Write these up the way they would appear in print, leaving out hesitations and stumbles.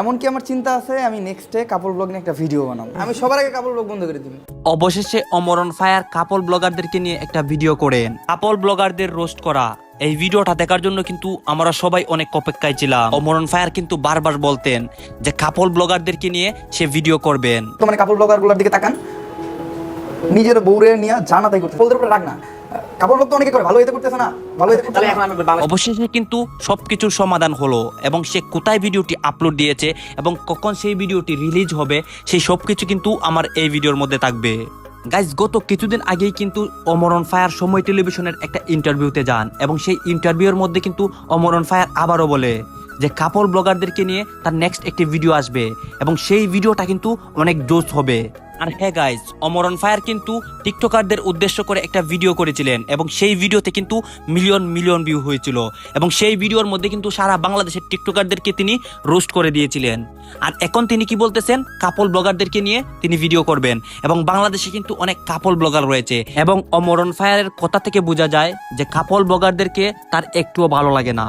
এমনকি আমার চিন্তা আছে আমি নেক্সটে কাপল ব্লগ নিয়ে একটা ভিডিও বানাবো। আমি সবার আগে কাপল ব্লগ বন্ধ করে দিব। অবশেষে অমরন ফায়ার কাপল ব্লগারদেরকে নিয়ে একটা ভিডিও করেন, কাপল ব্লগারদের রোস্ট করা। এই ভিডিওটা দেখার জন্য কিন্তু আমরা সবাই অনেক অপেক্ষায় ছিলাম। অমরন ফায়ার কিন্তু বারবার বলতেন যে কাপল ব্লগারদেরকে নিয়ে সে ভিডিও করবেন। তো মানে কাপল ব্লগারগুলোর দিকে তাকান, নিজের বউরে নিয়ে জানাতাই করতে বলতে রাখ না। কাপল ব্লগ তো অনেকে করে, ভালো হইতে করতেছে না, ভালো হইতে করতেছে না। অবশেষে কিন্তু সবকিছুর সমাধান হলো এবং সে কোথায় ভিডিওটি আপলোড দিয়েছে এবং কখন সেই ভিডিওটি রিলিজ হবে সেই সবকিছু কিন্তু আমার এই ভিডিওর মধ্যে থাকবে। গাইজ, গত কিছুদিন আগেই কিন্তু অমরন ফায়ার সময় টেলিভিশনের একটা ইন্টারভিউতে যান এবং সেই ইন্টারভিউর মধ্যে কিন্তু অমরন ফায়ার আবারও বলে যে কাপল ব্লগারদেরকে নিয়ে তার নেক্সট একটি ভিডিও আসবে এবং সেই ভিডিওটা কিন্তু অনেক জোশ হবে। আর হ্যাঁ গাইজ, অমরন ফায়ার কিন্তু টিকটকারদের উদ্দেশ্য করে একটা ভিডিও করেছিলেন এবং সেই ভিডিওতে কিন্তু মিলিয়ন মিলিয়ন ভিউ হয়েছিল এবং সেই ভিডিওর মধ্যে কিন্তু সারা বাংলাদেশের টিকটকারদেরকে তিনি রোস্ট করে দিয়েছিলেন। আর এখন তিনি কি বলতেছেন, কাপল ব্লগারদেরকে নিয়ে তিনি ভিডিও করবেন এবং বাংলাদেশে কিন্তু অনেক কাপল ব্লগার রয়েছে এবং অমরন ফায়ারের কথা থেকে বোঝা যায় যে কাপল ব্লগারদেরকে তার একটুও ভালো লাগে না।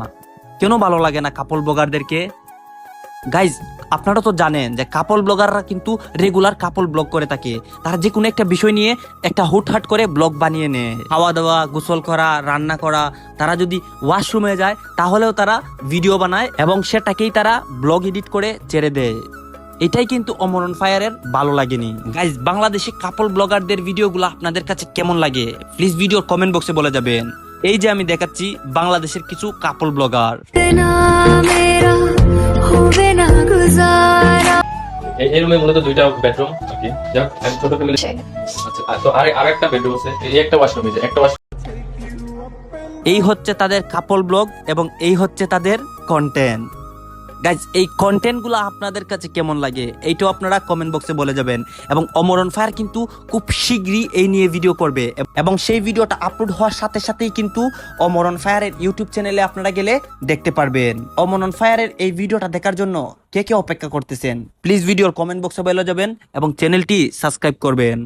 কেন ভালো লাগে না কাপল ব্লগারদেরকে? গাইজ, আপনারা তো জানেন যে কাপল ব্লগাররা কিন্তু রেগুলার কাপল ব্লগ করে থাকে। তারা যে কোনো একটা বিষয় নিয়ে একটা হুটহাট করে ব্লগ বানিয়ে নেয়, খাওয়া দাওয়া, গোসল করা, রান্না করা। তারা যদি ওয়াশরুমে যায় তাহলেও তারা ভিডিও বানায় এবং সেটাকেই তারা ব্লগ এডিট করে ছেড়ে দেয়। এটাই কিন্তু অমরন ফায়ারের ভালো লাগেনি। গাইজ, বাংলাদেশে কাপল ব্লগারদের ভিডিওগুলো আপনাদের কাছে কেমন লাগে প্লিজ ভিডিওর কমেন্ট বক্সে বলে যাবেন। এই যে আমি দেখাচ্ছি বাংলাদেশের কিছু কাপল ব্লগার। এই রুমে মূলত দুইটা বেডরুম আর কি, যাক ছোট ফ্যামিলি। আচ্ছা, তো আরেকটা বেডরুম আছে, এই একটা ওয়াশরুম, আছে একটা ওয়াশরুম। এই হচ্ছে তাদের কাপল ব্লগ এবং এই হচ্ছে তাদের কন্টেন্ট। গাইজ, এই কন্টেন্টগুলো আপনাদের কাছে কেমন লাগে এইটাও আপনারা কমেন্ট বক্সে বলে যাবেন এবং অমরন ফায়ার কিন্তু খুব শীঘ্রই এই নিয়ে ভিডিও করবে এবং সেই ভিডিওটা আপলোড হওয়ার সাথে সাথেই কিন্তু অমরন ফায়ারের ইউটিউব চ্যানেলে আপনারা গেলে দেখতে পারবেন। অমরন ফায়ারের এই ভিডিওটা দেখার জন্য কে কে অপেক্ষা করতেছেন প্লিজ ভিডিওর কমেন্ট বক্সে বলে যাবেন এবং চ্যানেলটি সাবস্ক্রাইব করবেন।